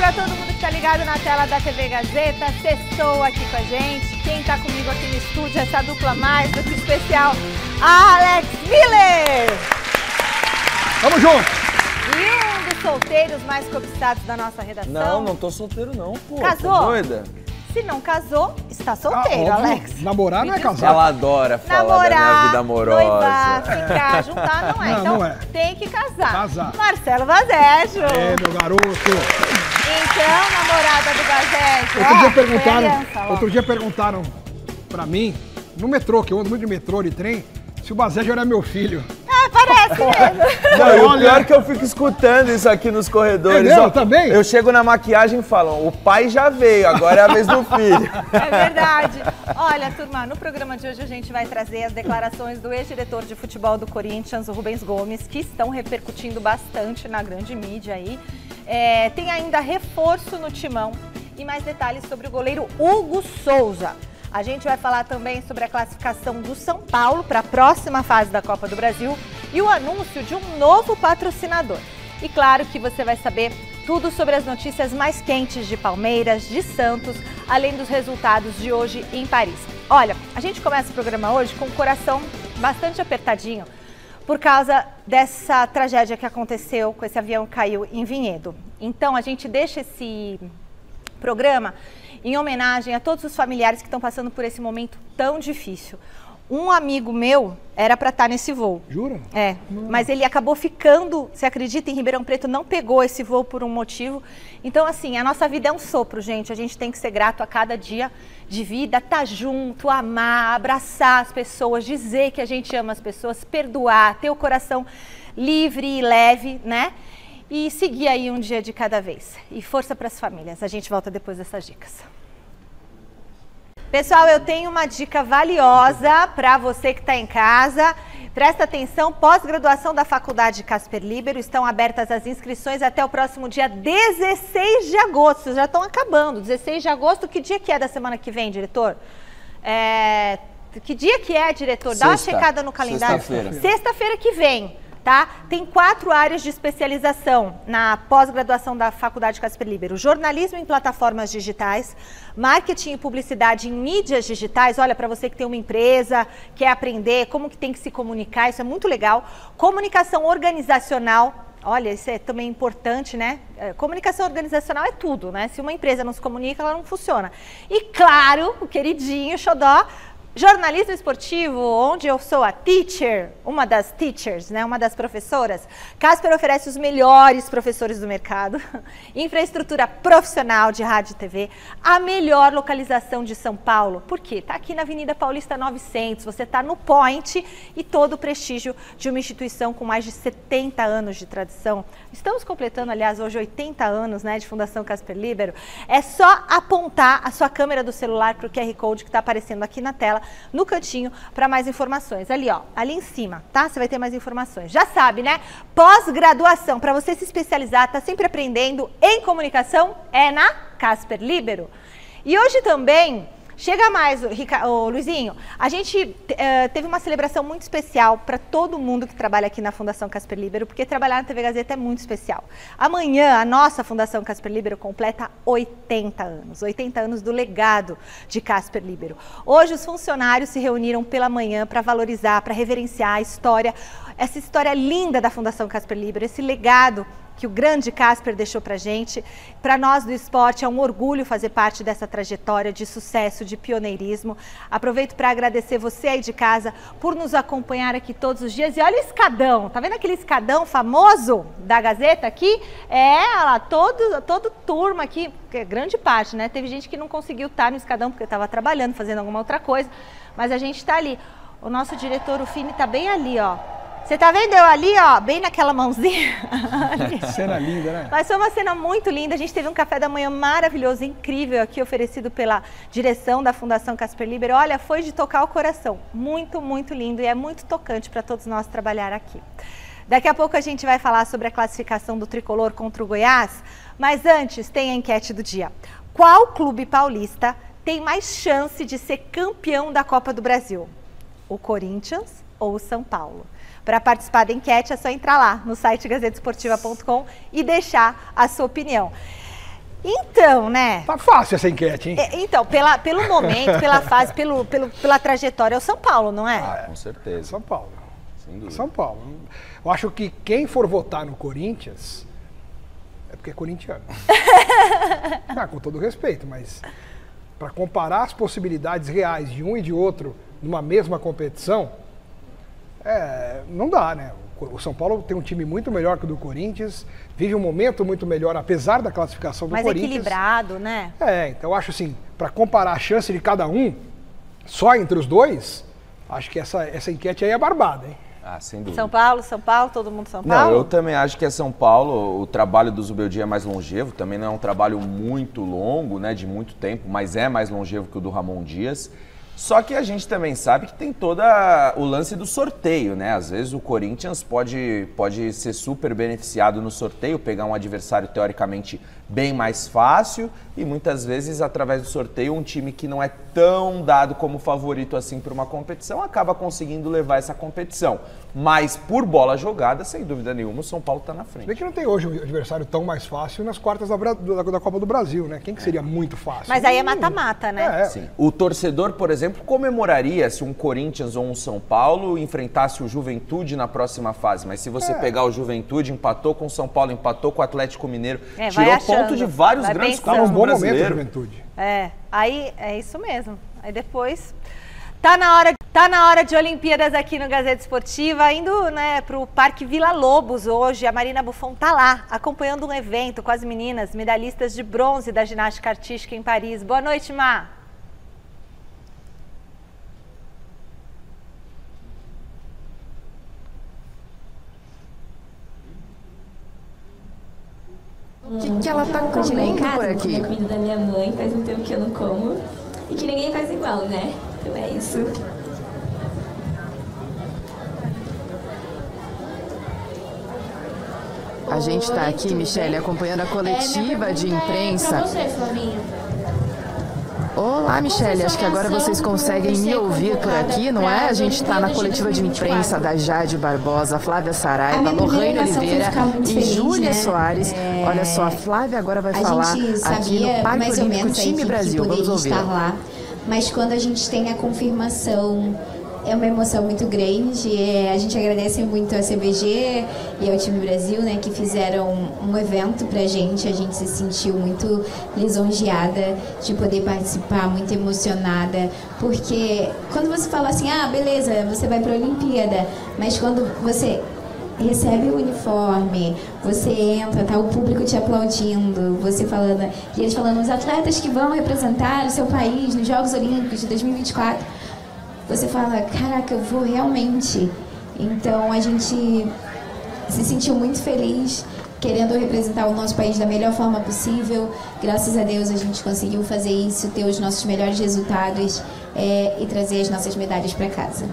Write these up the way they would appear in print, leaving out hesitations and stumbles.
para todo mundo que está ligado na tela da TV Gazeta. Sextou aqui com a gente. Quem está comigo aqui no estúdio, essa dupla mais do que especial, Alex Miller. Tamo junto. E um dos solteiros mais cobiçados da nossa redação. Não tô solteiro não, pô. Casou? Tá doida? Se não casou, está solteiro, Alex. Namorar não é casar. Ela adora falar da minha vida amorosa. Noivar, ficar, juntar, não é. Não, então não é. tem que casar. Casar. Marcelo Vazejo. É, meu garoto. Então, namorada do Vazejo. Outro dia perguntaram pra mim, no metrô, que eu ando muito de metrô, de trem, se o Vazejo era meu filho. Ah, parece mesmo. Não, e o pior é que eu fico escutando isso aqui nos corredores. É mesmo, também? Eu chego na maquiagem e falam, o pai já veio, agora é a vez do filho. É verdade. Olha, turma, no programa de hoje a gente vai trazer as declarações do ex-diretor de futebol do Corinthians, o Rubens Gomes, que estão repercutindo bastante na grande mídia aí. Tem ainda reforço no timão e mais detalhes sobre o goleiro Hugo Souza. A gente vai falar também sobre a classificação do São Paulo para a próxima fase da Copa do Brasil e o anúncio de um novo patrocinador. E claro que você vai saber tudo sobre as notícias mais quentes de Palmeiras, de Santos, além dos resultados de hoje em Paris. Olha, a gente começa o programa hoje com o coração bastante apertadinho por causa dessa tragédia que aconteceu com esse avião que caiu em Vinhedo. Então a gente deixa esse programa em homenagem a todos os familiares que estão passando por esse momento tão difícil. Um amigo meu era para estar nesse voo. Jura? É, mas ele acabou ficando, você acredita, em Ribeirão Preto, não pegou esse voo por um motivo. Então, assim, a nossa vida é um sopro, gente. A gente tem que ser grato a cada dia de vida, estar junto, amar, abraçar as pessoas, dizer que a gente ama as pessoas, perdoar, ter o coração livre e leve, né? E seguir aí um dia de cada vez. E força para as famílias. A gente volta depois dessas dicas. Pessoal, eu tenho uma dica valiosa para você que está em casa. Presta atenção, pós-graduação da Faculdade Casper Libero. Estão abertas as inscrições até o próximo dia 16 de agosto. Já estão acabando. 16 de agosto, que dia que é da semana que vem, diretor? Que dia que é, diretor? Dá uma checada no calendário. Sexta-feira. Sexta-feira que vem. Tá? Tem 4 áreas de especialização na pós-graduação da Faculdade Casper Libero: jornalismo em plataformas digitais, marketing e publicidade em mídias digitais. Olha, para você que tem uma empresa, quer aprender como que tem que se comunicar, isso é muito legal. Comunicação organizacional. Olha, isso é também importante, né? Comunicação organizacional é tudo, né? Se uma empresa não se comunica, ela não funciona. E claro, o queridinho xodó, jornalismo esportivo, onde eu sou a teacher, uma das teachers, né, uma das professoras. Casper oferece os melhores professores do mercado, infraestrutura profissional de rádio e TV, a melhor localização de São Paulo. Por quê? Está aqui na Avenida Paulista 900, você está no point e todo o prestígio de uma instituição com mais de 70 anos de tradição. Estamos completando, aliás, hoje 80 anos, né, de Fundação Casper Libero. É só apontar a sua câmera do celular para o QR Code que está aparecendo aqui na tela, no cantinho, para mais informações. Ali, ó, ali em cima, tá? Você vai ter mais informações. Já sabe, né? Pós-graduação, para você se especializar, tá sempre aprendendo em comunicação, é na Casper Libero. E hoje também, chega mais, Luizinho, a gente teve uma celebração muito especial para todo mundo que trabalha aqui na Fundação Casper Libero, porque trabalhar na TV Gazeta é muito especial. Amanhã, a nossa Fundação Casper Libero completa 80 anos do legado de Casper Libero. Hoje, os funcionários se reuniram pela manhã para valorizar, para reverenciar a história, essa história linda da Fundação Casper Libero, esse legado que o grande Casper deixou pra gente. Para nós do esporte é um orgulho fazer parte dessa trajetória de sucesso, de pioneirismo. Aproveito para agradecer você aí de casa por nos acompanhar aqui todos os dias. E olha o escadão, tá vendo aquele escadão famoso da Gazeta aqui? Olha lá, todo turma aqui, grande parte, né? Teve gente que não conseguiu estar no escadão porque estava trabalhando, fazendo alguma outra coisa, mas a gente está ali. O nosso diretor, o Fini, tá bem ali, ó. Você tá vendo eu ali, ó, bem naquela mãozinha? Cena linda, né? Mas foi uma cena muito linda. A gente teve um café da manhã maravilhoso, incrível aqui, oferecido pela direção da Fundação Casper Libero. Olha, foi de tocar o coração. Muito, muito lindo e é muito tocante para todos nós trabalhar aqui. Daqui a pouco a gente vai falar sobre a classificação do Tricolor contra o Goiás, mas antes tem a enquete do dia. Qual clube paulista tem mais chance de ser campeão da Copa do Brasil? O Corinthians ou o São Paulo? Para participar da enquete é só entrar lá no site gazetesportiva.com e deixar a sua opinião. Então, né? Tá fácil essa enquete, hein? Então, pelo momento, pela fase, pela trajetória, é o São Paulo, não é? Ah, com certeza. São Paulo. Sem dúvida. São Paulo. Eu acho que quem for votar no Corinthians é porque é corintiano. Com todo respeito, mas para comparar as possibilidades reais de um e de outro numa mesma competição, não dá, né? O São Paulo tem um time muito melhor que o do Corinthians, vive um momento muito melhor, apesar da classificação do Corinthians. Mais equilibrado, né? Então eu acho assim, para comparar a chance de cada um, só entre os dois, acho que essa enquete aí é barbada, hein? Ah, sem dúvida. São Paulo, todo mundo São Paulo? Não, eu também acho que é São Paulo. O trabalho do Zubeldia é mais longevo, também não é um trabalho muito longo, né, de muito tempo, mas é mais longevo que o do Ramon Dias. Só que a gente também sabe que tem todo o lance do sorteio, né? Às vezes o Corinthians pode ser super beneficiado no sorteio, pegar um adversário teoricamente bem mais fácil e muitas vezes, através do sorteio, um time que não é tão dado como favorito assim para uma competição acaba conseguindo levar essa competição. Mas por bola jogada, sem dúvida nenhuma, o São Paulo está na frente. Vê que não tem hoje um adversário tão mais fácil nas quartas da Copa do Brasil, né? Quem que seria muito fácil? Mas aí é mata-mata, né? Sim. O torcedor, por exemplo, comemoraria se um Corinthians ou um São Paulo enfrentasse o Juventude na próxima fase. Mas se você pegar o Juventude, empatou com o São Paulo, empatou com o Atlético Mineiro, tirou ponto de vários grandes clubes no brasileiro. Momento, Juventude. Aí é isso mesmo. Aí depois tá na hora de Olimpíadas aqui no Gazeta Esportiva, indo, né, pro Parque Vila Lobos hoje. A Marina Buffon tá lá, acompanhando um evento com as meninas medalhistas de bronze da ginástica artística em Paris. Boa noite, Má. O que ela tá comendo por aqui? A comida da minha mãe, faz um tempo que eu não como. E que ninguém faz igual, né? Então é isso. A gente tá aqui, Michele, acompanhando a coletiva de imprensa. Pra você, Flavinha. Olá, Michele, acho que agora vocês conseguem me ouvir por aqui, não é? A gente está na coletiva de imprensa da Jade Barbosa, Flávia Saraiva, Lohane Oliveira e Júlia Soares. Olha só, a Flávia agora vai falar aqui no Parque Olímpico Time Brasil. Vamos ouvir. Mas quando a gente tem a confirmação, é uma emoção muito grande. A gente agradece muito a CBG e ao Time Brasil, né, que fizeram um evento pra gente. A gente se sentiu muito lisonjeada de poder participar, muito emocionada, porque quando você fala assim, beleza, você vai pra Olimpíada, mas quando você recebe o uniforme, você entra, tá o público te aplaudindo, você falando, e eles falando, os atletas que vão representar o seu país nos Jogos Olímpicos de 2024, você fala, caraca, eu vou realmente. Então a gente se sentiu muito feliz, querendo representar o nosso país da melhor forma possível. Graças a Deus a gente conseguiu fazer isso, ter os nossos melhores resultados e trazer as nossas medalhas para casa.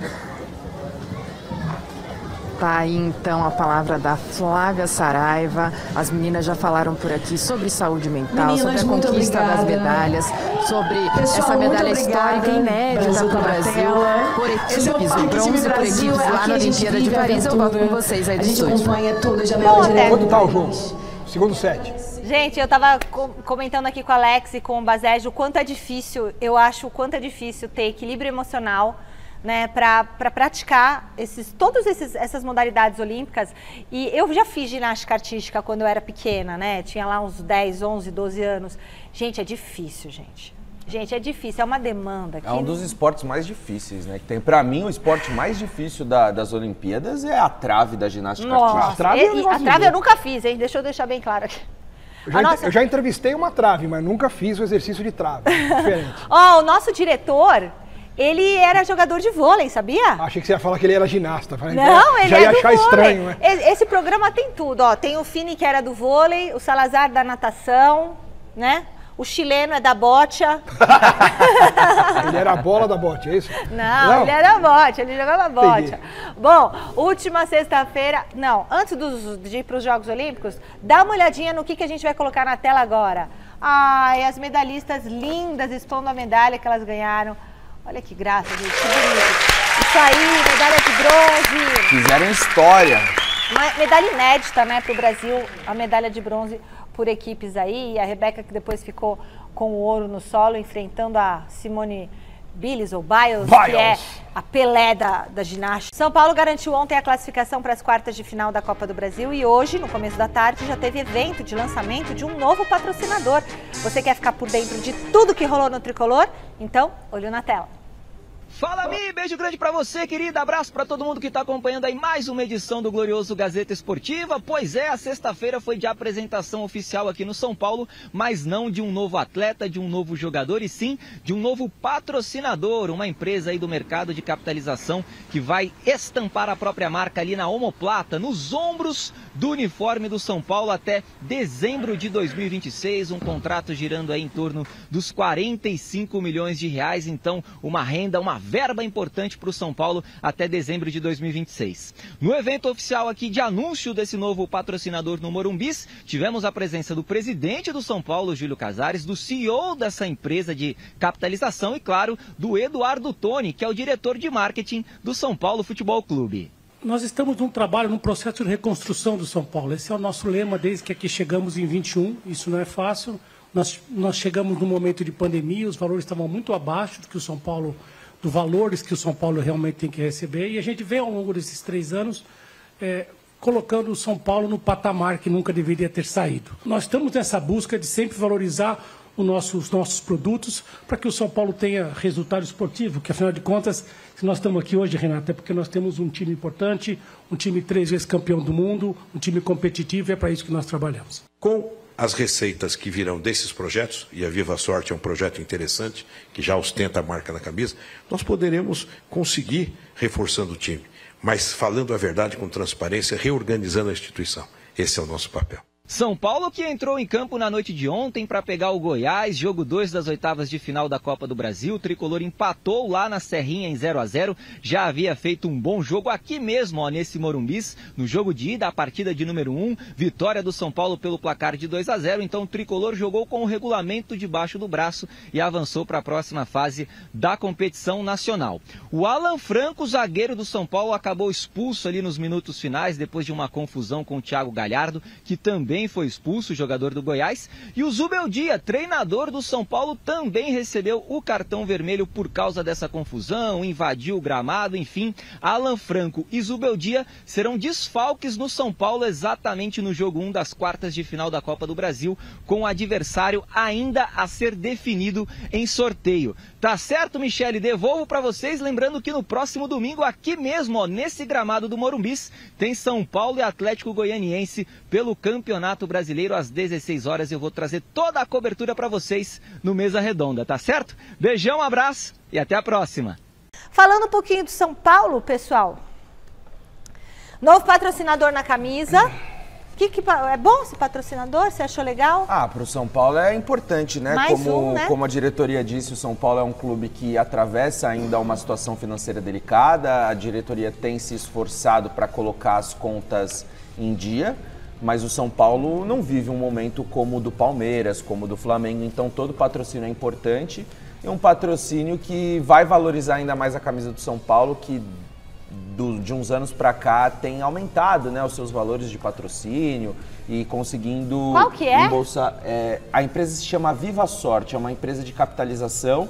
Tá aí então a palavra da Flávia Saraiva. As meninas já falaram por aqui sobre saúde mental, sobre a conquista das medalhas, sobre essa medalha histórica inédita para o Brasil, por equipes, o bronze por equipes lá na Olimpíada de Paris. Eu volto com vocês aí do estúdio. Quanto tá o jogo? Segundo set. Gente, eu tava comentando aqui com a Alex e com o Bazege o quanto é difícil, eu acho o quanto é difícil ter equilíbrio emocional, né, para praticar todas essas modalidades olímpicas. E eu já fiz ginástica artística quando eu era pequena, né? Tinha lá uns 10, 11, 12 anos. Gente, é difícil, gente. Gente, é difícil, é uma demanda. É um dos esportes mais difíceis, né? Que tem, pra mim, o esporte mais difícil das Olimpíadas é a trave da ginástica artística. A trave eu nunca fiz, hein? Deixa eu deixar bem claro aqui. Eu já entrevistei uma trave, mas nunca fiz o exercício de trave. Diferente. O nosso diretor, ele era jogador de vôlei, sabia? Achei que você ia falar que ele era ginasta. Não, ele já é ia do achar vôlei. Estranho, né? Esse programa tem tudo, ó. Tem o Fini, que era do vôlei, o Salazar da natação, né? O chileno é da bocha. Ele era a bola da bote, é isso? Não, ele era bote, ele jogava bocha. Bom, última sexta-feira, antes de ir para os Jogos Olímpicos, dá uma olhadinha no que a gente vai colocar na tela agora. Ai, as medalhistas lindas expondo a medalha que elas ganharam. Olha que graça, gente, que bonito. Isso aí, medalha de bronze. Fizeram história. Uma medalha inédita, né, para o Brasil, a medalha de bronze por equipes aí. E a Rebeca, que depois ficou com o ouro no solo, enfrentando a Simone Biles, ou Biles, que é a Pelé da ginástica. São Paulo garantiu ontem a classificação para as quartas de final da Copa do Brasil e hoje, no começo da tarde, já teve evento de lançamento de um novo patrocinador. Você quer ficar por dentro de tudo que rolou no Tricolor? Então, olho na tela. Fala, Mi! Beijo grande pra você, querida. Abraço pra todo mundo que tá acompanhando aí mais uma edição do glorioso Gazeta Esportiva. Pois é, a sexta-feira foi de apresentação oficial aqui no São Paulo, mas não de um novo atleta, de um novo jogador, e sim de um novo patrocinador, uma empresa aí do mercado de capitalização que vai estampar a própria marca ali na omoplata, nos ombros do uniforme do São Paulo até dezembro de 2026, um contrato girando aí em torno dos 45 milhões de reais, então uma renda, uma verba importante para o São Paulo até dezembro de 2026. No evento oficial aqui de anúncio desse novo patrocinador no Morumbis, tivemos a presença do presidente do São Paulo, Júlio Casares, do CEO dessa empresa de capitalização e, claro, do Eduardo Toni, que é o diretor de marketing do São Paulo Futebol Clube. Nós estamos num trabalho, num processo de reconstrução do São Paulo. Esse é o nosso lema desde que aqui chegamos em 21. Isso não é fácil. Nós chegamos num momento de pandemia, os valores estavam muito abaixo do que o São Paulo, dos valores que o São Paulo realmente tem que receber. E a gente vem ao longo desses 3 anos colocando o São Paulo no patamar que nunca deveria ter saído. Nós estamos nessa busca de sempre valorizar os nossos produtos para que o São Paulo tenha resultado esportivo, que afinal de contas, se nós estamos aqui hoje, Renata, é porque nós temos um time importante, um time 3 vezes campeão do mundo, um time competitivo, e é para isso que nós trabalhamos. Com as receitas que virão desses projetos, e a Viva Sorte é um projeto interessante, que já ostenta a marca na camisa, nós poderemos conseguir reforçando o time, mas falando a verdade com transparência, reorganizando a instituição. Esse é o nosso papel. São Paulo que entrou em campo na noite de ontem para pegar o Goiás, jogo 2 das oitavas de final da Copa do Brasil. O Tricolor empatou lá na Serrinha em 0-0, já havia feito um bom jogo aqui mesmo, nesse Morumbis, no jogo de ida, a partida de número 1, vitória do São Paulo pelo placar de 2-0. Então o Tricolor jogou com o regulamento debaixo do braço e avançou para a próxima fase da competição nacional. O Alan Franco, zagueiro do São Paulo, acabou expulso ali nos minutos finais, depois de uma confusão com o Thiago Galhardo, que também foi expulso, o jogador do Goiás. E o Zubeldia, treinador do São Paulo, também recebeu o cartão vermelho por causa dessa confusão, invadiu o gramado, enfim. Alan Franco e Zubeldia serão desfalques no São Paulo exatamente no jogo 1 das quartas de final da Copa do Brasil, com o adversário ainda a ser definido em sorteio. Tá certo, Michele? Devolvo para vocês, lembrando que no próximo domingo, aqui mesmo, nesse gramado do Morumbis, tem São Paulo e Atlético Goianiense pelo Campeonato Brasileiro às 16 horas. Eu vou trazer toda a cobertura para vocês no Mesa Redonda, tá certo? Beijão, abraço e até a próxima. Falando um pouquinho do São Paulo, pessoal. Novo patrocinador na camisa. É bom esse patrocinador? Você achou legal? Para o São Paulo é importante, né? Né? Como a diretoria disse, o São Paulo é um clube que atravessa ainda uma situação financeira delicada. A diretoria tem se esforçado para colocar as contas em dia, mas o São Paulo não vive um momento como o do Palmeiras, como o do Flamengo. Então todo patrocínio é importante e um patrocínio que vai valorizar ainda mais a camisa do São Paulo, que de uns anos para cá tem aumentado, né, os seus valores de patrocínio e conseguindo embolsar. A empresa se chama Viva Sorte, é uma empresa de capitalização,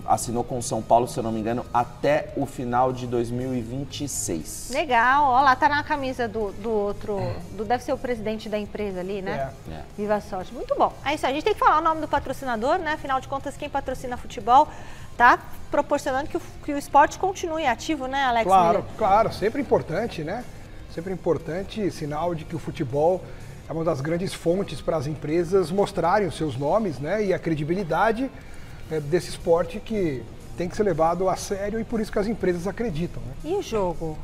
assinou com o São Paulo, se eu não me engano, até o final de 2026. Legal, olha lá, tá na camisa do outro, deve ser o presidente da empresa ali, né? Viva Sorte, muito bom. É isso aí, a gente tem que falar o nome do patrocinador, né? Afinal de contas, quem patrocina futebol tá proporcionando que o esporte continue ativo, né, Alex? Claro, sempre importante, né? Sempre importante, sinal de que o futebol é uma das grandes fontes para as empresas mostrarem os seus nomes, né? E a credibilidade desse esporte que tem que ser levado a sério e por isso que as empresas acreditam, né? E o jogo?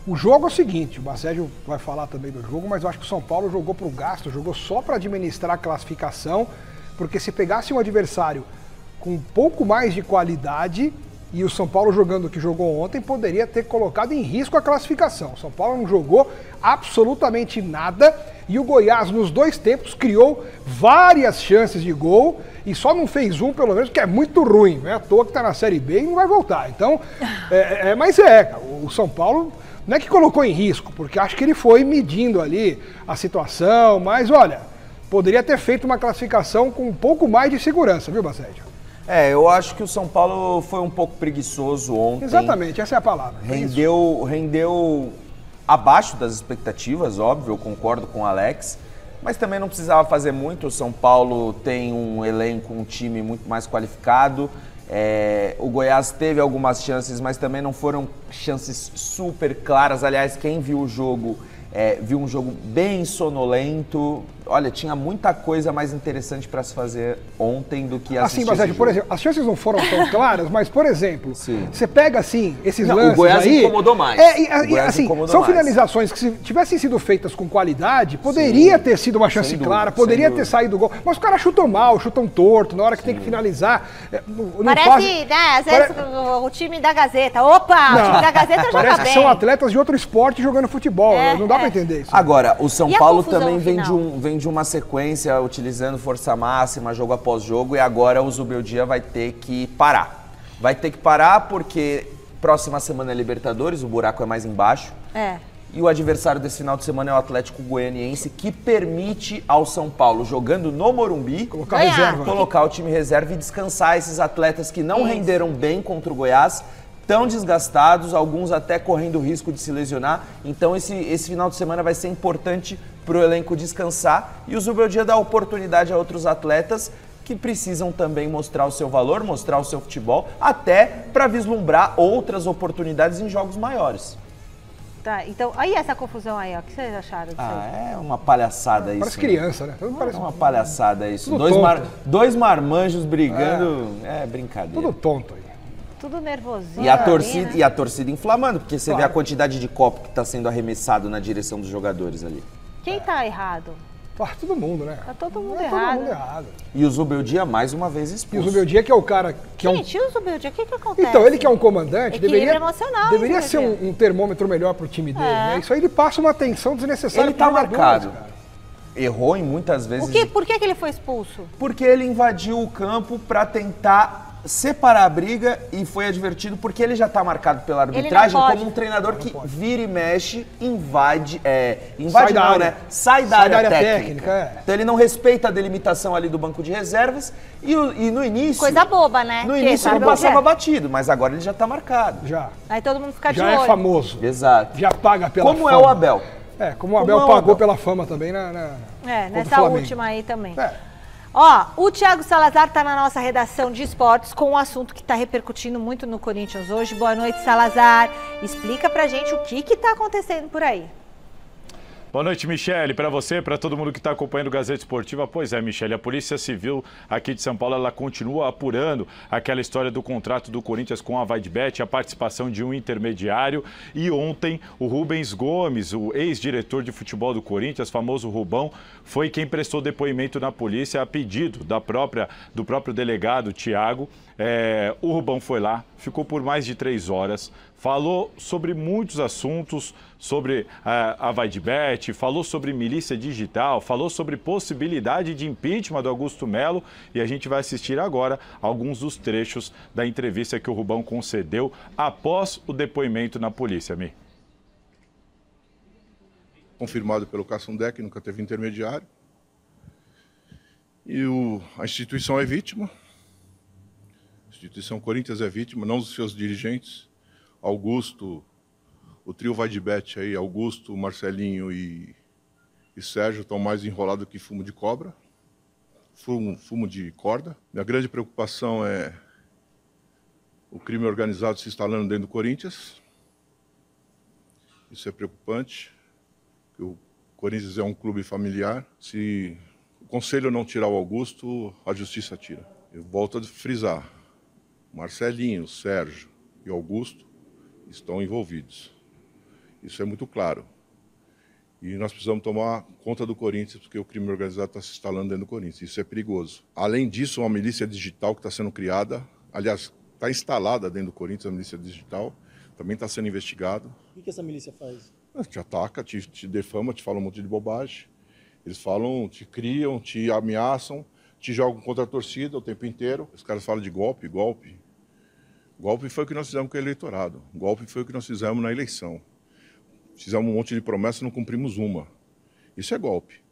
O jogo é o seguinte, o Bacégio vai falar também do jogo, mas eu acho que o São Paulo jogou para o gasto, jogou só para administrar a classificação, porque se pegasse um adversário com um pouco mais de qualidade, e o São Paulo jogando o que jogou ontem, poderia ter colocado em risco a classificação. O São Paulo não jogou absolutamente nada, e o Goiás, nos 2 tempos, criou várias chances de gol, e só não fez um, pelo menos, que é muito ruim, não é à toa que está na Série B e não vai voltar. Então, mas o São Paulo Não é que colocou em risco, porque acho que ele foi medindo ali a situação, mas olha, poderia ter feito uma classificação com um pouco mais de segurança, viu, Bassédio? Eu acho que o São Paulo foi um pouco preguiçoso ontem. Exatamente, essa é a palavra. Rendeu abaixo das expectativas, óbvio, eu concordo com o Alex, mas também não precisava fazer muito. O São Paulo tem um elenco, um time muito mais qualificado. O Goiás teve algumas chances, mas também não foram chances super claras. Aliás, quem viu o jogo, viu um jogo bem sonolento. Olha, tinha muita coisa mais interessante para se fazer ontem do que assistir. Assim, Bassédio, por exemplo, as chances não foram tão claras, mas, por exemplo, você pega assim, esses lances. O Goiás aí, incomodou mais. São finalizações que, se tivessem sido feitas com qualidade, poderia ter sido uma chance clara, poderia ter saído gol. Mas os caras chutam mal, chutam torto, na hora que tem que finalizar. Parece, né? Às vezes o time da Gazeta. Opa, o time da Gazeta joga parece bem. que são atletas de outro esporte jogando futebol. Não dá pra entender isso. Agora, o São Paulo também vem de uma sequência utilizando força máxima, jogo após jogo, e agora o Zubeldia vai ter que parar. Vai ter que parar porque próxima semana é Libertadores, o buraco é mais embaixo. E o adversário desse final de semana é o Atlético Goianiense, que permite ao São Paulo, jogando no Morumbi, colocar o time reserva e descansar esses atletas que não renderam bem contra o Goiás, tão desgastados, alguns até correndo risco de se lesionar. Então esse final de semana vai ser importante para o elenco descansar, e o Zubeldia dá oportunidade a outros atletas que precisam também mostrar o seu valor, mostrar o seu futebol, até para vislumbrar outras oportunidades em jogos maiores. Tá, então, aí essa confusão aí, ó, o que vocês acharam disso aí? É uma palhaçada isso. Parece criança, né? Parece uma palhaçada isso. Dois marmanjos brigando, brincadeira. Tudo tonto aí. Tudo nervosinho. E a torcida inflamando, porque você vê a quantidade de copo que está sendo arremessado na direção dos jogadores ali. Quem tá errado? Todo mundo, né? Tá todo mundo errado. Todo mundo errado. E o Zubeldia mais uma vez expulso. E o Zubeldia que é o cara que Gente, e o Zubeldia, o que acontece? Então, ele que é um comandante, deveria ser um termômetro melhor pro time dele, né? Isso aí ele passa uma tensão desnecessária. Ele tá marcado. Errou em muitas vezes. Por que ele foi expulso? Porque ele invadiu o campo para tentar separar a briga e foi advertido porque ele já está marcado pela arbitragem como um treinador que vira e mexe, sai da área técnica. Então ele não respeita a delimitação ali do banco de reservas e no início... Coisa boba, né? No início não passava batido, mas agora ele já está marcado. Já. Aí todo mundo fica de olho. Já é famoso. Exato. Já paga pela fama. Como é o Abel. Como o Abel pagou pela fama também nessa última aí também. Ó, o Thiago Salazar está na nossa redação de esportes com um assunto que está repercutindo muito no Corinthians hoje. Boa noite, Salazar. Explica pra gente o que está acontecendo por aí. Boa noite, Michele. Para você, para todo mundo que está acompanhando o Gazeta Esportiva. Pois é, Michele, a Polícia Civil aqui de São Paulo, ela continua apurando aquela história do contrato do Corinthians com a Vaidbet, a participação de um intermediário. E ontem, o Rubens Gomes, o ex-diretor de futebol do Corinthians, famoso Rubão, foi quem prestou depoimento na polícia a pedido do próprio delegado, Thiago. O Rubão foi lá, ficou por mais de 3 horas, falou sobre muitos assuntos, sobre a Vaidbet, falou sobre milícia digital, falou sobre possibilidade de impeachment do Augusto Melo, e a gente vai assistir agora alguns dos trechos da entrevista que o Rubão concedeu após o depoimento na polícia, Mi. Confirmado pelo Cassundec, nunca teve intermediário. E a instituição é vítima. A instituição Corinthians é vítima, não dos seus dirigentes. Augusto, o trio Vaidbet aí, Augusto, Marcelinho e Sérgio estão mais enrolados que fumo de cobra, fumo de corda. Minha grande preocupação é o crime organizado se instalando dentro do Corinthians. Isso é preocupante. O Corinthians é um clube familiar. Se o conselho não tirar o Augusto, a justiça tira. Eu volto a frisar. Marcelinho, Sérgio e Augusto estão envolvidos. Isso é muito claro. E nós precisamos tomar conta do Corinthians, porque o crime organizado está se instalando dentro do Corinthians. Isso é perigoso. Além disso, uma milícia digital que está sendo criada, aliás, está instalada dentro do Corinthians, a milícia digital, também está sendo investigado. O que essa milícia faz? Te ataca, te defama, te fala um monte de bobagem. Eles falam, te criam, te ameaçam, te jogam contra a torcida o tempo inteiro. Os caras falam de golpe. Golpe foi o que nós fizemos com o eleitorado. Golpe foi o que nós fizemos na eleição. Fizemos um monte de promessas e não cumprimos uma. Isso é golpe.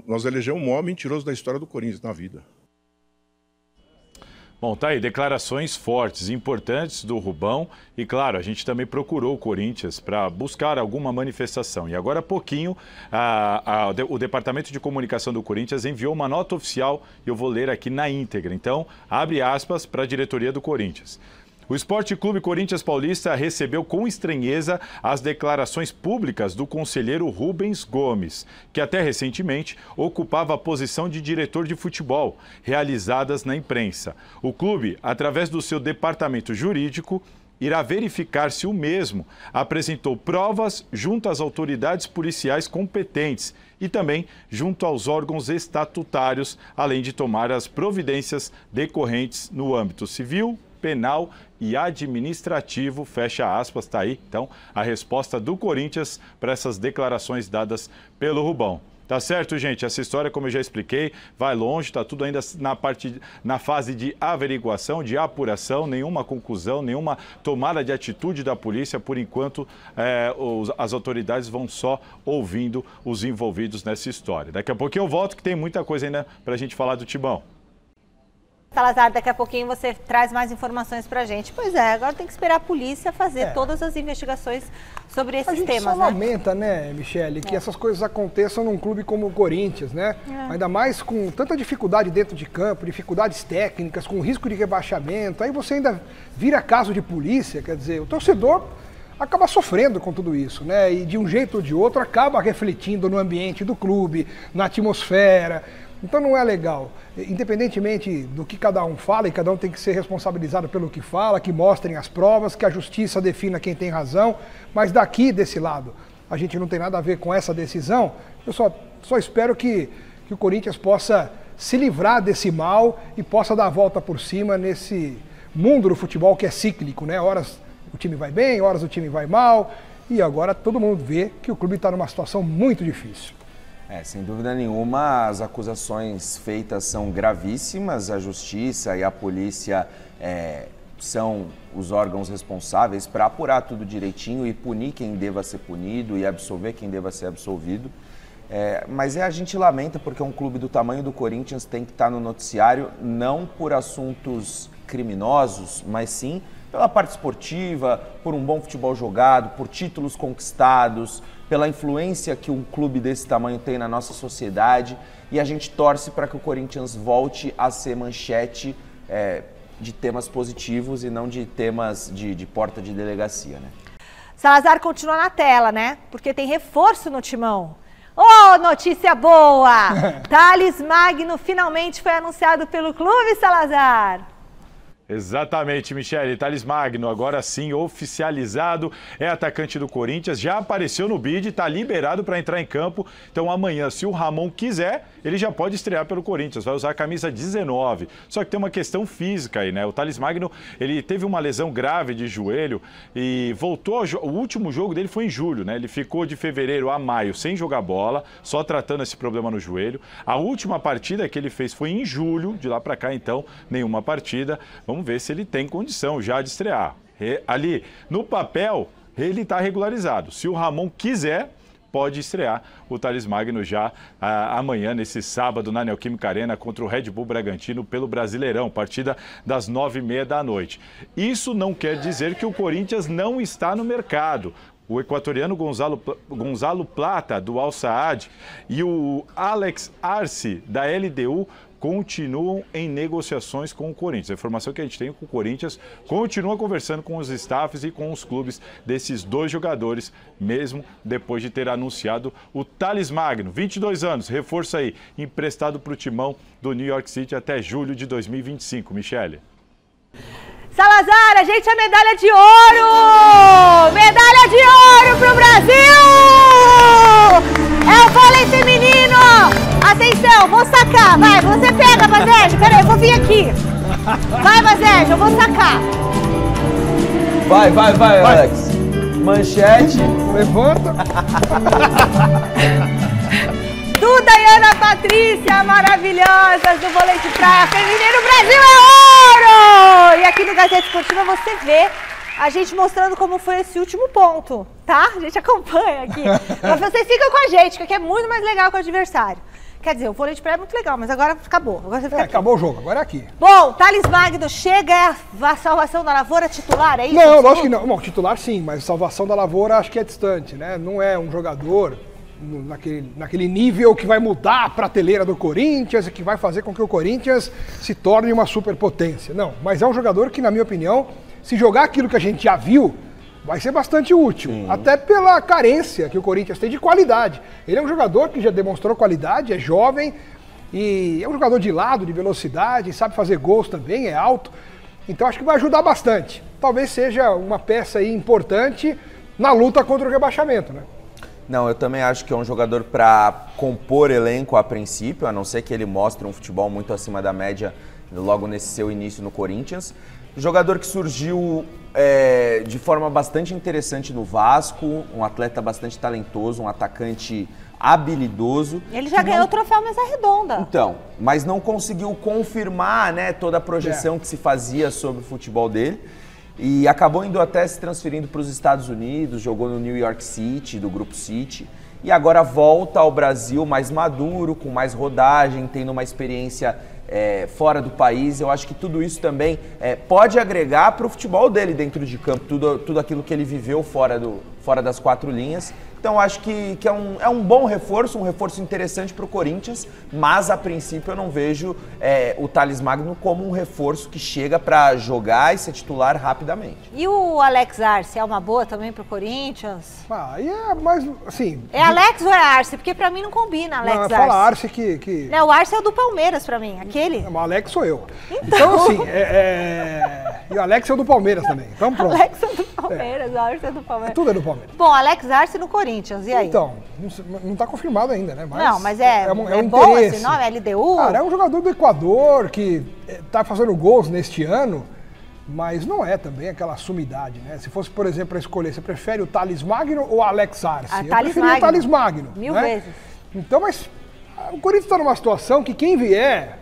Nós elegemos o maior mentiroso da história do Corinthians na vida. Bom, tá aí, declarações fortes, importantes do Rubão e, claro, a gente também procurou o Corinthians para buscar alguma manifestação. E agora há pouquinho, o Departamento de Comunicação do Corinthians enviou uma nota oficial e eu vou ler aqui na íntegra. Então, abre aspas para a diretoria do Corinthians. O Esporte Clube Corinthians Paulista recebeu com estranheza as declarações públicas do conselheiro Rubens Gomes, que até recentemente ocupava a posição de diretor de futebol, realizadas na imprensa. O clube, através do seu departamento jurídico, irá verificar se o mesmo apresentou provas junto às autoridades policiais competentes e também junto aos órgãos estatutários, além de tomar as providências decorrentes no âmbito civil, penal e administrativo, fecha aspas, tá aí, então, a resposta do Corinthians para essas declarações dadas pelo Rubão. Tá certo, gente? Essa história, como eu já expliquei, vai longe, tá tudo ainda na fase de averiguação, de apuração, nenhuma conclusão, nenhuma tomada de atitude da polícia. Por enquanto, as autoridades vão só ouvindo os envolvidos nessa história. Daqui a pouquinho eu volto, que tem muita coisa ainda pra gente falar do Timão. Salazar, daqui a pouquinho você traz mais informações pra gente. Pois é, agora tem que esperar a polícia fazer todas as investigações sobre esses temas, A gente só lamenta, né, Michele, que essas coisas aconteçam num clube como o Corinthians, né? Ainda mais com tanta dificuldade dentro de campo, dificuldades técnicas, com risco de rebaixamento. Aí você ainda vira caso de polícia, quer dizer, o torcedor acaba sofrendo com tudo isso, né? E de um jeito ou de outro acaba refletindo no ambiente do clube, na atmosfera. Então não é legal, independentemente do que cada um fala, e cada um tem que ser responsabilizado pelo que fala, que mostrem as provas, que a justiça defina quem tem razão, mas daqui, desse lado, a gente não tem nada a ver com essa decisão. Eu só espero que o Corinthians possa se livrar desse mal e possa dar a volta por cima nesse mundo do futebol que é cíclico, né? Horas o time vai bem, horas o time vai mal, e agora todo mundo vê que o clube está numa situação muito difícil. Sem dúvida nenhuma, as acusações feitas são gravíssimas, a justiça e a polícia são os órgãos responsáveis para apurar tudo direitinho e punir quem deva ser punido e absolver quem deva ser absolvido. Mas a gente lamenta porque um clube do tamanho do Corinthians tem que estar no noticiário não por assuntos criminosos, mas sim pela parte esportiva, por um bom futebol jogado, por títulos conquistados, pela influência que um clube desse tamanho tem na nossa sociedade, e a gente torce para que o Corinthians volte a ser manchete de temas positivos e não de temas de porta de delegacia, né? Salazar continua na tela, né? Porque tem reforço no Timão. Oh, notícia boa! Thales Magno finalmente foi anunciado pelo clube, Salazar. Exatamente, Michele. Thales Magno, agora sim oficializado, é atacante do Corinthians, já apareceu no bid, está liberado para entrar em campo. Então amanhã, se o Ramon quiser, ele já pode estrear pelo Corinthians, vai usar a camisa 19. Só que tem uma questão física aí, né? O Thales Magno, ele teve uma lesão grave de joelho e voltou, o último jogo dele foi em julho, né? Ele ficou de fevereiro a maio sem jogar bola, só tratando esse problema no joelho. A última partida que ele fez foi em julho, de lá para cá então, nenhuma partida. Vamos ver se ele tem condição já de estrear. Ali, no papel, ele está regularizado. Se o Ramon quiser, pode estrear o Thales Magno já amanhã, nesse sábado, na Neoquímica Arena, contra o Red Bull Bragantino pelo Brasileirão, partida das 9h30 da noite. Isso não quer dizer que o Corinthians não está no mercado. O equatoriano Gonzalo Plata, do Al Saad, e o Alex Arce, da LDU, continuam em negociações com o Corinthians. A informação que a gente tem é que o Corinthians continua conversando com os staffs e com os clubes desses dois jogadores, mesmo depois de ter anunciado o Thales Magno, 22 anos, reforço aí, emprestado para o Timão do New York City até julho de 2025. Michele. Salazar, a gente é medalha de ouro! Medalha de ouro pro Brasil! É o vôlei feminino! Atenção, vou sacar, vai, você pega, Bazejo, peraí, eu vou vir aqui. Vai, Bazejo, eu vou sacar. Vai, Alex. Manchete. Levanta. Duda e Ana Patrícia, maravilhosas do vôlei de praia feminino, Brasil é ouro! E aqui no Gazeta Esportiva você vê a gente mostrando como foi esse último ponto, tá? A gente acompanha aqui. Mas vocês ficam com a gente, que aqui é muito mais legal que o adversário. Quer dizer, o vôlei de praia é muito legal, mas agora acabou. Agora você fica aqui. Acabou o jogo, agora é aqui. Bom, Thales Magno chega a salvação da lavoura titular, é isso? Não, lógico que não. Bom, titular sim, mas salvação da lavoura acho que é distante, né? Não é um jogador naquele nível que vai mudar a prateleira do Corinthians e que vai fazer com que o Corinthians se torne uma superpotência. Não, mas é um jogador que, na minha opinião, se jogar aquilo que a gente já viu, vai ser bastante útil. Sim. Até pela carência que o Corinthians tem de qualidade. Ele é um jogador que já demonstrou qualidade, é jovem e é um jogador de lado, de velocidade, sabe fazer gols também, é alto. Então acho que vai ajudar bastante. Talvez seja uma peça aí importante na luta contra o rebaixamento, né? Não, eu também acho que é um jogador para compor elenco a princípio, a não ser que ele mostre um futebol muito acima da média logo nesse seu início no Corinthians. Jogador que surgiu de forma bastante interessante no Vasco, um atleta bastante talentoso, um atacante habilidoso. Ele já ganhou o troféu Mesa Redonda. Então, mas não conseguiu confirmar, né, toda a projeção que se fazia sobre o futebol dele. E acabou indo até se transferindo para os Estados Unidos, jogou no New York City, do Grupo City. E agora volta ao Brasil mais maduro, com mais rodagem, tendo uma experiência fora do país. Eu acho que tudo isso também pode agregar para o futebol dele dentro de campo, tudo aquilo que ele viveu fora das quatro linhas. Então, acho que é um bom reforço, um reforço interessante para o Corinthians, mas, a princípio, eu não vejo o Thales Magno como um reforço que chega para jogar e ser titular rapidamente. E o Alex Arce é uma boa também para o Corinthians? E é mais, assim... É Alex ou é Arce? Porque para mim não combina Alex Arce. Fala Arce que... Não, o Arce é o do Palmeiras para mim, aquele. Não, o Alex sou eu. Então assim, e o Alex é o do Palmeiras também. Então, pronto. Alex é do Palmeiras, o Arce é do Palmeiras. Tudo é do Palmeiras. Bom, Alex Arce no Corinthians. E aí? Então, não está confirmado ainda, né? Mas não, mas é um bom interesse. esse nome, é LDU? Cara, é um jogador do Equador que está fazendo gols neste ano, mas não é também aquela sumidade, né? Se fosse, por exemplo, para escolher, você prefere o Thales Magno ou o Alex Arce? Eu preferia o Thales Magno. Mil vezes. Então, mas o Corinthians está numa situação que quem vier...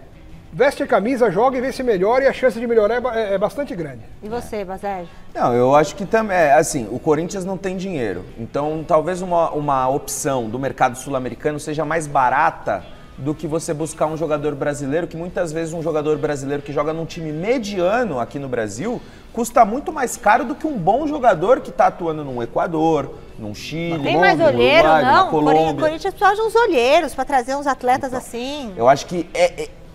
Veste a camisa, joga e vê se melhora, e a chance de melhorar é bastante grande. E você, Basélio? Não, eu acho que também, assim, o Corinthians não tem dinheiro. Então, talvez uma opção do mercado sul-americano seja mais barata do que você buscar um jogador brasileiro, que muitas vezes um jogador brasileiro que joga num time mediano aqui no Brasil custa muito mais caro do que um bom jogador que está atuando no Equador, no Chile, tem mais olheiro, Uruguai, não? na Colômbia. O Corinthians precisa de uns olheiros para trazer uns atletas assim. Eu acho que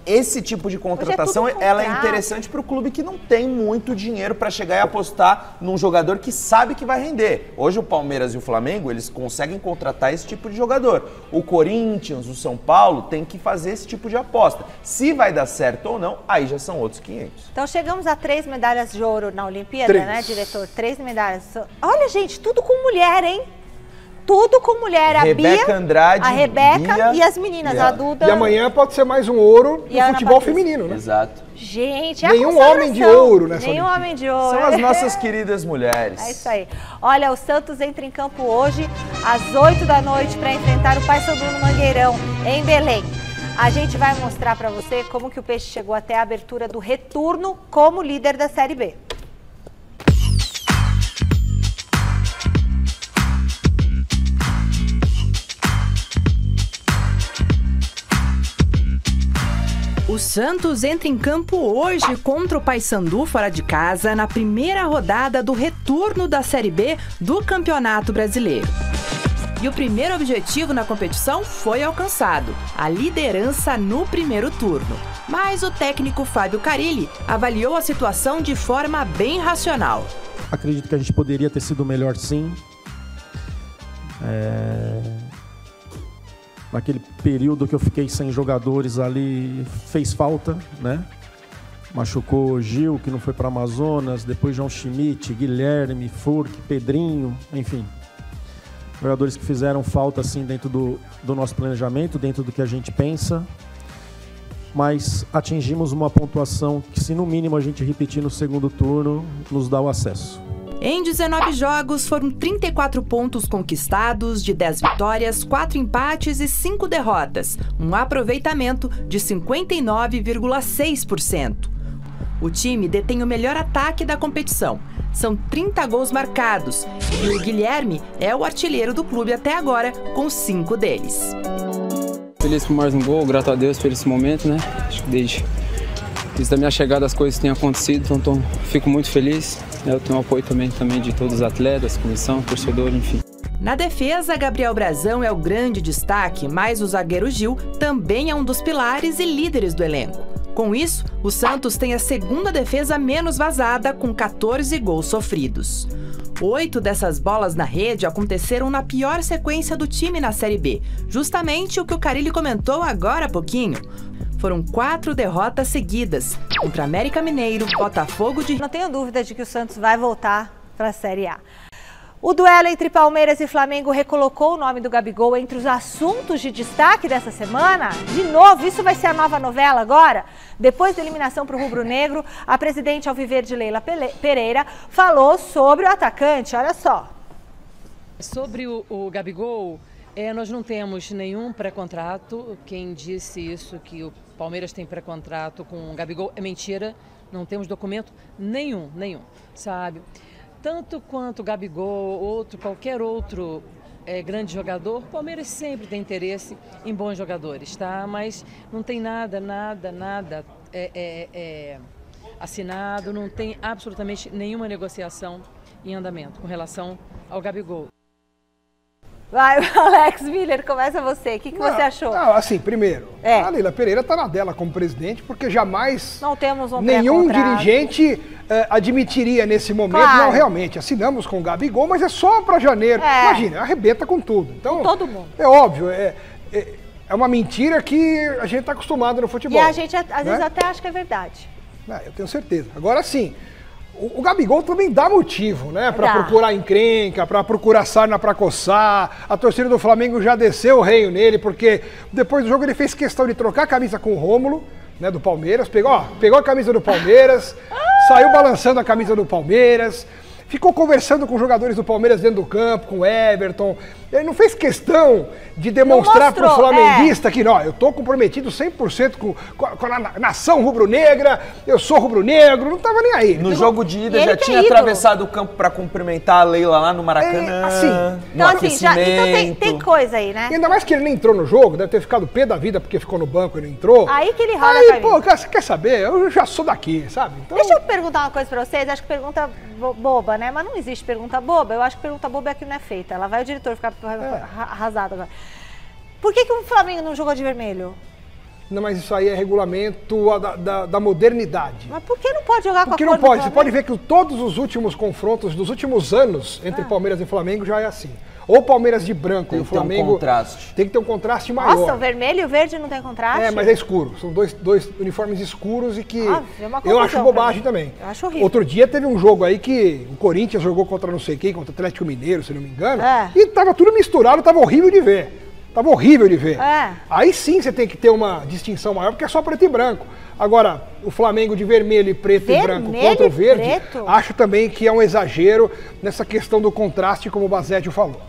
esse tipo de contratação ela é interessante para o clube que não tem muito dinheiro para chegar e apostar num jogador que sabe que vai render. Hoje o Palmeiras e o Flamengo, eles conseguem contratar esse tipo de jogador. O Corinthians, o São Paulo, tem que fazer esse tipo de aposta. Se vai dar certo ou não, aí já são outros 500. Então chegamos a 3 medalhas de ouro na Olimpíada, né, diretor? 3 medalhas. Olha, gente, tudo com mulher, hein? Tudo com mulher, a Rebeca Bia, Andrade, a Rebeca Bia, e as meninas, a Duda. E amanhã pode ser mais um ouro no futebol feminino, né? Exato. Gente, é nenhum homem de ouro nessa Nenhum homem de ouro. São as nossas queridas mulheres. É isso aí. Olha, o Santos entra em campo hoje às 8 da noite para enfrentar o Paysandu no Mangueirão, em Belém. A gente vai mostrar para você como que o Peixe chegou até a abertura do retorno como líder da Série B. O Santos entra em campo hoje contra o Paysandu fora de casa na primeira rodada do retorno da Série B do Campeonato Brasileiro. E o primeiro objetivo na competição foi alcançado, a liderança no primeiro turno. Mas o técnico Fábio Carilli avaliou a situação de forma bem racional. Acredito que a gente poderia ter sido melhor, sim. Naquele período que eu fiquei sem jogadores ali, fez falta, né? Machucou Gil, que não foi para Amazonas, depois João Schmidt, Guilherme, Furk, Pedrinho, enfim. Jogadores que fizeram falta, assim, dentro do nosso planejamento, dentro do que a gente pensa. Mas atingimos uma pontuação que, se no mínimo a gente repetir no segundo turno, nos dá o acesso. Em 19 jogos, foram 34 pontos conquistados, de 10 vitórias, 4 empates e 5 derrotas, um aproveitamento de 59,6%. O time detém o melhor ataque da competição. São 30 gols marcados e o Guilherme é o artilheiro do clube até agora, com 5 deles. Feliz por mais um gol, grato a Deus por esse momento, né? Acho que desde a minha chegada as coisas têm acontecido, então fico muito feliz. Eu tenho o apoio também de todos os atletas, comissão, torcedor, enfim. Na defesa, Gabriel Brazão é o grande destaque, mas o zagueiro Gil também é um dos pilares e líderes do elenco. Com isso, o Santos tem a segunda defesa menos vazada, com 14 gols sofridos. 8 dessas bolas na rede aconteceram na pior sequência do time na Série B, justamente o que o Carille comentou agora há pouquinho. Foram 4 derrotas seguidas, contra América Mineiro, Botafogo de... Não tenho dúvida de que o Santos vai voltar para a Série A. O duelo entre Palmeiras e Flamengo recolocou o nome do Gabigol entre os assuntos de destaque dessa semana. De novo, isso vai ser a nova novela agora? Depois da eliminação para o rubro-negro, a presidente alviverde Leila Pereira falou sobre o atacante, olha só. Sobre o Gabigol, nós não temos nenhum pré-contrato. Quem disse isso, que o Palmeiras tem pré-contrato com o Gabigol, é mentira. Não temos documento nenhum, sabe? Tanto quanto o Gabigol, qualquer outro grande jogador, o Palmeiras sempre tem interesse em bons jogadores, tá? Mas não tem nada assinado, não tem absolutamente nenhuma negociação em andamento com relação ao Gabigol. Vai, Alex Miller, começa você. O que você achou? Não, assim, primeiro, a Leila Pereira está na dela como presidente, porque jamais não temos nenhum dirigente admitiria nesse momento, não, realmente, assinamos com o Gabigol, mas é só para janeiro. Imagina, arrebenta com tudo. Então, com todo mundo. É óbvio, é uma mentira que a gente está acostumado no futebol. E a gente, às vezes, até acha que é verdade. Eu tenho certeza. Agora, sim, o Gabigol também dá motivo, né? Para procurar encrenca, para procurar sarna para coçar. A torcida do Flamengo já desceu o reio nele, porque depois do jogo ele fez questão de trocar a camisa com o Rômulo, né? Do Palmeiras. Pegou a camisa do Palmeiras, saiu balançando a camisa do Palmeiras. Ficou conversando com jogadores do Palmeiras dentro do campo, com o Everton. Ele não fez questão de demonstrar para o flamenguista que, eu estou comprometido 100% com a nação rubro-negra, eu sou rubro-negro, não estava nem aí. No jogo de ida já tinha atravessado o campo para cumprimentar a Leila lá no Maracanã. Então, tem coisa aí, né? E ainda mais que ele nem entrou no jogo, deve ter ficado pé da vida porque ficou no banco e não entrou. Aí que ele rola pô, você quer saber? Eu já sou daqui, sabe? Então... Deixa eu perguntar uma coisa para vocês, acho que pergunta boba, né? Mas não existe pergunta boba, eu acho que pergunta boba é a que não é feita. Ela vai o diretor ficar arrasado agora. Por que o Flamengo não jogou de vermelho? Não, mas isso aí é regulamento da modernidade. Mas por que não pode jogar com a cor do Flamengo? Porque não pode. Você pode ver que todos os últimos confrontos dos últimos anos entre Palmeiras e Flamengo já é assim. Ou Palmeiras de branco e o Flamengo... Tem que ter um contraste maior. Nossa, o vermelho e o verde não tem contraste? Mas é escuro. São dois uniformes escuros e que eu acho bobagem também. Eu acho horrível. Outro dia teve um jogo aí que o Corinthians jogou contra não sei quem, contra o Atlético Mineiro, se não me engano. E tava tudo misturado, tava horrível de ver. Aí sim você tem que ter uma distinção maior, porque é só preto e branco. Agora, o Flamengo de vermelho e preto e branco contra o verde, acho também que é um exagero nessa questão do contraste, como o Basédio falou.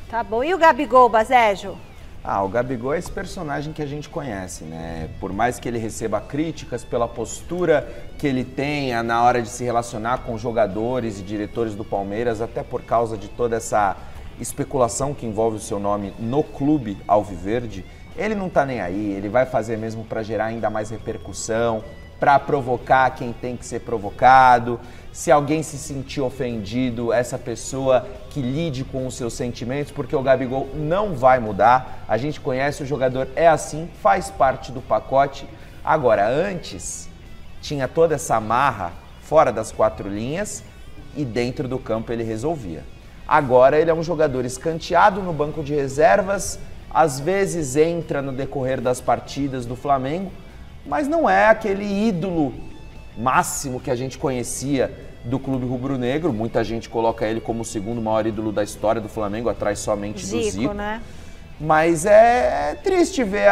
Tá bom. E o Gabigol, Basédio? O Gabigol é esse personagem que a gente conhece, né? Por mais que ele receba críticas pela postura que ele tenha na hora de se relacionar com jogadores e diretores do Palmeiras, até por causa de toda essa especulação que envolve o seu nome no clube alviverde, ele não tá nem aí, ele vai fazer mesmo para gerar ainda mais repercussão, para provocar quem tem que ser provocado. Se alguém se sentir ofendido, essa pessoa que lide com os seus sentimentos, porque o Gabigol não vai mudar. A gente conhece o jogador, é assim, faz parte do pacote. Agora, antes, tinha toda essa marra fora das 4 linhas e dentro do campo ele resolvia. Agora ele é um jogador escanteado no banco de reservas, às vezes entra no decorrer das partidas do Flamengo, mas não é aquele ídolo máximo que a gente conhecia do clube rubro-negro. Muita gente coloca ele como o segundo maior ídolo da história do Flamengo, atrás somente do Zico. Né? Mas é triste ver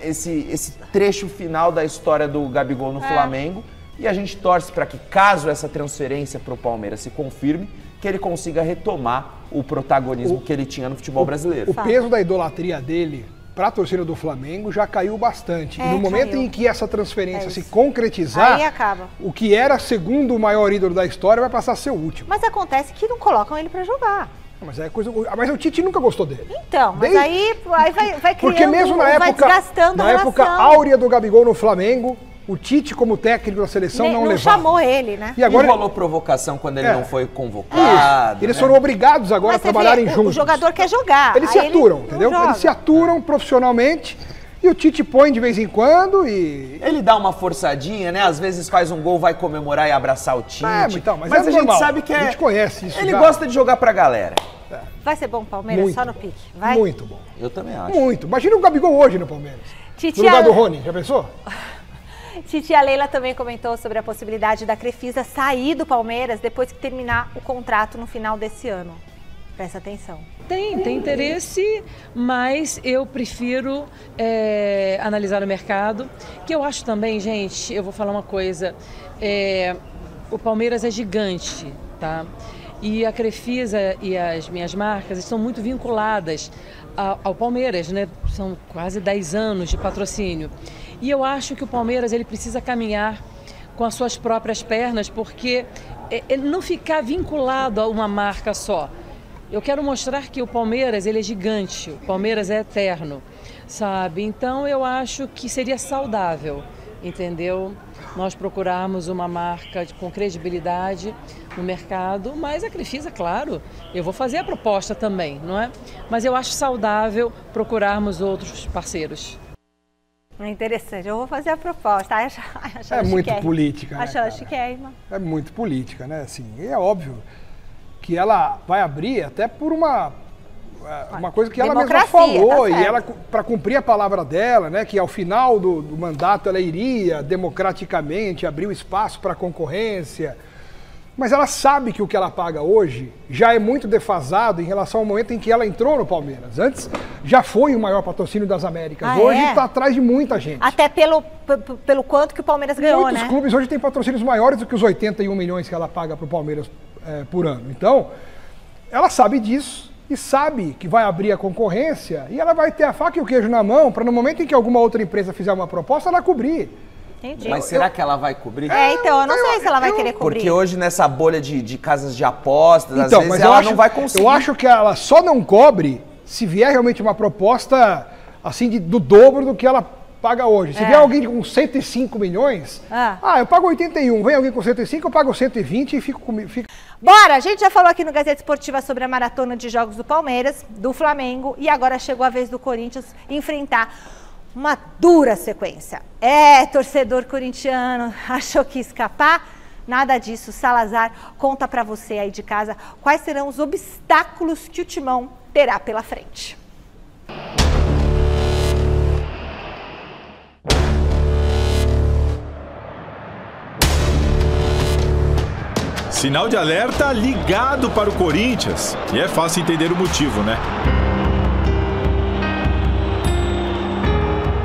esse trecho final da história do Gabigol no Flamengo. E a gente torce para que, caso essa transferência para o Palmeiras se confirme, que ele consiga retomar o protagonismo que ele tinha no futebol brasileiro. O peso da idolatria dele para a torcida do Flamengo já caiu bastante. E no momento em que essa transferência se concretizar, aí acaba. O que era segundo o maior ídolo da história vai passar a ser o último. Mas acontece que não colocam ele para jogar. Mas o Tite nunca gostou dele. Então, mas aí vai criando, porque mesmo na época, vai desgastando a relação. época áurea do Gabigol no Flamengo, o Tite, como técnico da seleção, não levava. Chamou ele, né? E agora rolou provocação quando ele não foi convocado. Eles foram obrigados agora a trabalharem juntos. O jogador quer jogar. Eles se aturam, entendeu? Eles se aturam profissionalmente. E o Tite põe de vez em quando e... Ele dá uma forçadinha, né? Às vezes faz um gol, vai comemorar e abraçar o Tite. Então, mas a gente sabe que a gente conhece isso. Ele gosta de jogar pra galera. Vai ser bom o Palmeiras, muito só no pique. Vai? Muito bom. Eu também acho. Muito. Imagina o Gabigol hoje no Palmeiras. No lugar do Rony, já pensou? Titia Leila também comentou sobre a possibilidade da Crefisa sair do Palmeiras depois que terminar o contrato no final desse ano. Presta atenção. Tem interesse, mas eu prefiro analisar o mercado, que eu acho também, gente, eu vou falar uma coisa, o Palmeiras é gigante, tá? E a Crefisa e as minhas marcas estão muito vinculadas ao Palmeiras, né? São quase 10 anos de patrocínio. E eu acho que o Palmeiras ele precisa caminhar com as suas próprias pernas, porque não ficar vinculado a uma marca só. Eu quero mostrar que o Palmeiras ele é gigante, o Palmeiras é eterno, sabe? Então eu acho que seria saudável, entendeu? Nós procurarmos uma marca com credibilidade no mercado, mas a Crefisa, claro, eu vou fazer a proposta também, não é? Mas eu acho saudável procurarmos outros parceiros. É interessante, eu vou fazer a proposta. É muito política, né, Achando chiquérrima. É muito política, né? Assim, e é óbvio que ela vai abrir até por uma coisa que ela mesma falou, e ela, para cumprir a palavra dela, né, que ao final do mandato ela iria democraticamente abrir o espaço para a concorrência, mas ela sabe que o que ela paga hoje já é muito defasado em relação ao momento em que ela entrou no Palmeiras. Antes já foi o maior patrocínio das Américas, hoje está atrás de muita gente. Até pelo quanto que o Palmeiras ganhou, Muitos clubes hoje têm patrocínios maiores do que os 81 milhões que ela paga para o Palmeiras por ano. Então, ela sabe disso e sabe que vai abrir a concorrência e ela vai ter a faca e o queijo na mão para no momento em que alguma outra empresa fizer uma proposta, ela cobrir. Entendi. Mas será que ela vai cobrir? Então, eu não sei se ela vai querer cobrir. Porque hoje nessa bolha de casas de apostas, então, às vezes ela não vai conseguir. Eu acho que ela só não cobre se vier realmente uma proposta assim do dobro do que ela paga hoje. Se vier alguém com 105 milhões, eu pago 81, vem alguém com 105, eu pago 120 e fico comigo. Bora, a gente já falou aqui no Gazeta Esportiva sobre a maratona de jogos do Palmeiras, do Flamengo, e agora chegou a vez do Corinthians enfrentar uma dura sequência. Torcedor corintiano achou que ia escapar? Nada disso. Salazar conta pra você aí de casa quais serão os obstáculos que o Timão terá pela frente. Sinal de alerta ligado para o Corinthians. E é fácil entender o motivo, né?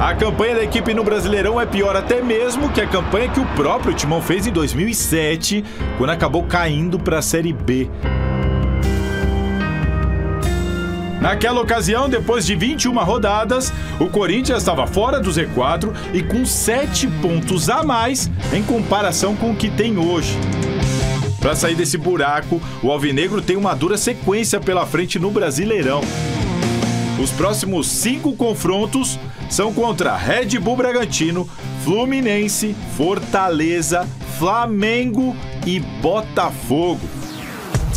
A campanha da equipe no Brasileirão é pior até mesmo que a campanha que o próprio Timão fez em 2007, quando acabou caindo para a Série B. Naquela ocasião, depois de 21 rodadas, o Corinthians estava fora do Z4 e com 7 pontos a mais em comparação com o que tem hoje. Para sair desse buraco, o alvinegro tem uma dura sequência pela frente no Brasileirão. Os próximos 5 confrontos são contra Red Bull Bragantino, Fluminense, Fortaleza, Flamengo e Botafogo.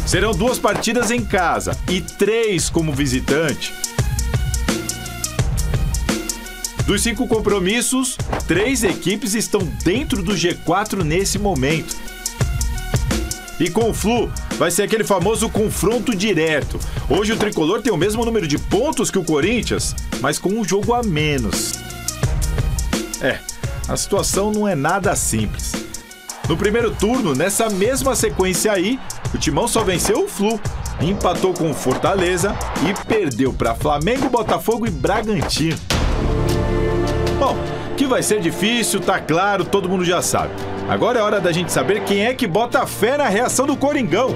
Serão 2 partidas em casa e 3 como visitante. Dos 5 compromissos, 3 equipes estão dentro do G4 nesse momento. E com o Flu, vai ser aquele famoso confronto direto. Hoje o Tricolor tem o mesmo número de pontos que o Corinthians, mas com um jogo a menos. A situação não é nada simples. No primeiro turno, nessa mesma sequência aí, o Timão só venceu o Flu, empatou com o Fortaleza e perdeu para Flamengo, Botafogo e Bragantino. Bom, que vai ser difícil, tá claro, todo mundo já sabe. Agora é hora da gente saber quem é que bota fé na reação do Coringão.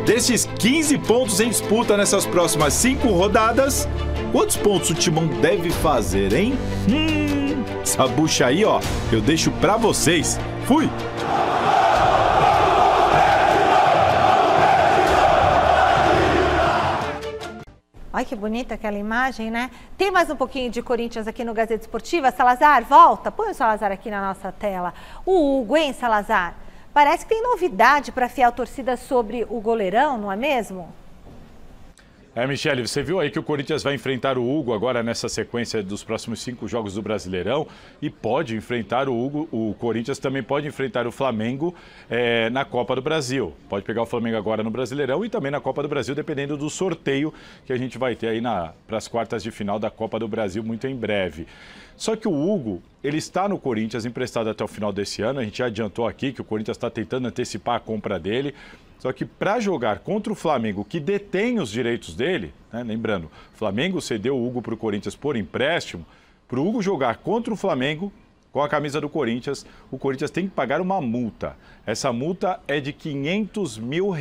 Desses 15 pontos em disputa nessas próximas 5 rodadas, Quantos pontos o Timão deve fazer, hein? Essa bucha aí, ó, eu deixo pra vocês. Fui! Olha que bonita aquela imagem, né? Tem mais um pouquinho de Corinthians aqui no Gazeta Esportiva. Salazar, volta. Põe o Salazar aqui na nossa tela. O Hugo, hein, Salazar? Parece que tem novidade para a fiel torcida sobre o goleirão, não é mesmo? Michele, você viu aí que o Corinthians vai enfrentar o Hugo agora nessa sequência dos próximos 5 jogos do Brasileirão e pode enfrentar o Hugo, o Corinthians também pode enfrentar o Flamengo na Copa do Brasil. Pode pegar o Flamengo agora no Brasileirão e também na Copa do Brasil, dependendo do sorteio que a gente vai ter aí para as quartas de final da Copa do Brasil muito em breve. Só que o Hugo, ele está no Corinthians emprestado até o final desse ano, a gente já adiantou aqui que o Corinthians está tentando antecipar a compra dele. Só que para jogar contra o Flamengo, que detém os direitos dele, né, lembrando, o Flamengo cedeu o Hugo para o Corinthians por empréstimo, para o Hugo jogar contra o Flamengo com a camisa do Corinthians, o Corinthians tem que pagar uma multa. Essa multa é de R$500 mil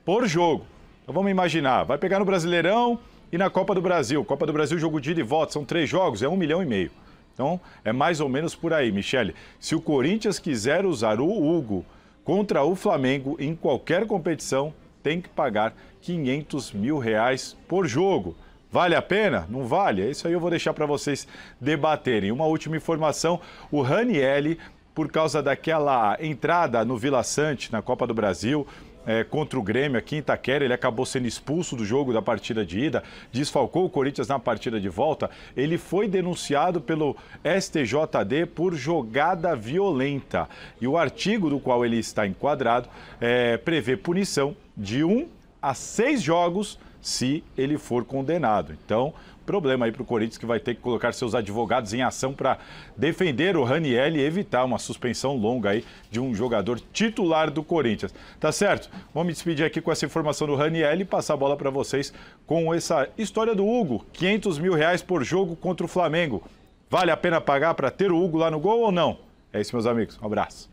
por jogo. Então vamos imaginar, vai pegar no Brasileirão e na Copa do Brasil. Copa do Brasil, jogo de ida e volta, são 3 jogos, é R$1,5 milhão. Então é mais ou menos por aí, Michele. Se o Corinthians quiser usar o Hugo contra o Flamengo em qualquer competição, tem que pagar R$500 mil por jogo. Vale a pena? Não vale? Isso aí eu vou deixar para vocês debaterem. Uma última informação, o Ranieri, por causa daquela entrada no Vila Sante na Copa do Brasil, contra o Grêmio aqui em Itaquera, ele acabou sendo expulso do jogo da partida de ida, desfalcou o Corinthians na partida de volta, ele foi denunciado pelo STJD por jogada violenta. E o artigo do qual ele está enquadrado prevê punição de 1 a 6 jogos se ele for condenado. Então, problema aí para o Corinthians, que vai ter que colocar seus advogados em ação para defender o Ranieri e evitar uma suspensão longa aí de um jogador titular do Corinthians. Tá certo? Vamos me despedir aqui com essa informação do Ranieri e passar a bola para vocês com essa história do Hugo. R$500 mil por jogo contra o Flamengo. Vale a pena pagar para ter o Hugo lá no gol ou não? É isso, meus amigos. Um abraço.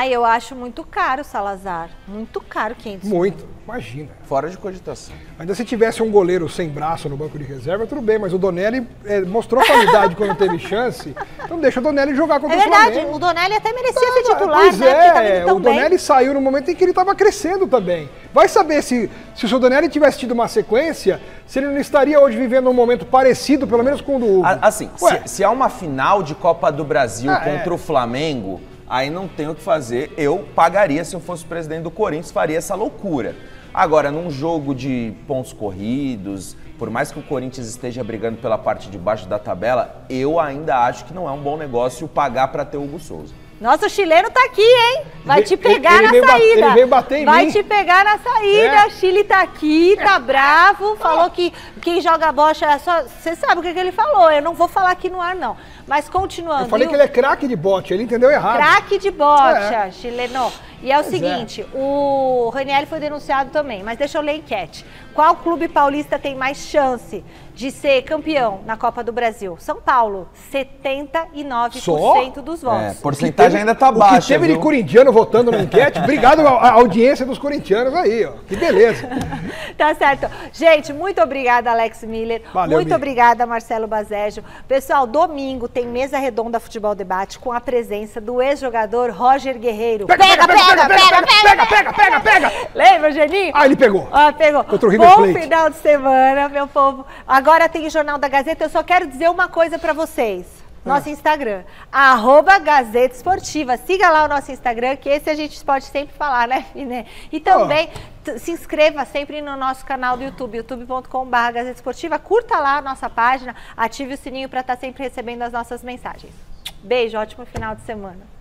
Eu acho muito caro, Salazar. Muito caro, 500. Muito, imagina. Fora de cogitação. Ainda se tivesse um goleiro sem braço no banco de reserva, tudo bem, mas o Donelli mostrou qualidade quando teve chance, então deixa o Donelli jogar contra o Flamengo. É verdade, o Donelli até merecia ser titular, pois né? Porque tá o Donelli saiu no momento em que ele estava crescendo também. Vai saber se o seu Donelli tivesse tido uma sequência, se ele não estaria hoje vivendo um momento parecido, pelo menos com o do Hugo. Assim, se há uma final de Copa do Brasil contra o Flamengo, aí não tem o que fazer. Eu pagaria, se eu fosse o presidente do Corinthians, faria essa loucura. Agora, num jogo de pontos corridos, por mais que o Corinthians esteja brigando pela parte de baixo da tabela, eu ainda acho que não é um bom negócio pagar para ter o Hugo Souza. Nossa, o chileno tá aqui, hein? Vai te pegar na saída. Ele veio bater em mim. Vai te pegar na saída. Chile tá aqui, tá bravo. Falou que quem joga bocha é só... Você sabe o que ele falou. Eu não vou falar aqui no ar, não. Mas continuando. Eu falei que ele é craque de bote. Ele entendeu errado. Craque de bocha, chileno. E é o seguinte, o Ranieri foi denunciado também. Mas deixa eu ler a enquete. Qual clube paulista tem mais chance de ser campeão na Copa do Brasil? São Paulo, 79% dos votos. Porcentagem ainda tá baixa. O que teve de corintiano votando na enquete, obrigado à audiência dos corintianos aí, ó. Que beleza. Tá certo. Gente, muito obrigada, Alex Miller. Valeu, muito obrigada, Marcelo Bazeggio. Pessoal, domingo tem Mesa Redonda Futebol Debate com a presença do ex-jogador Roger Guerreiro. Pega! Lembra, Geninho? Ele pegou. Pegou. Contra o River Bom Plate. final de semana, meu povo. Agora tem o Jornal da Gazeta. Eu só quero dizer uma coisa pra vocês. Nosso Instagram, @Gazeta Esportiva. Siga lá o nosso Instagram, que esse a gente pode sempre falar, né, Fine? E também se inscreva sempre no nosso canal do YouTube, youtube.com/Gazeta Esportiva. Curta lá a nossa página, ative o sininho para estar sempre recebendo as nossas mensagens. Beijo, ótimo final de semana.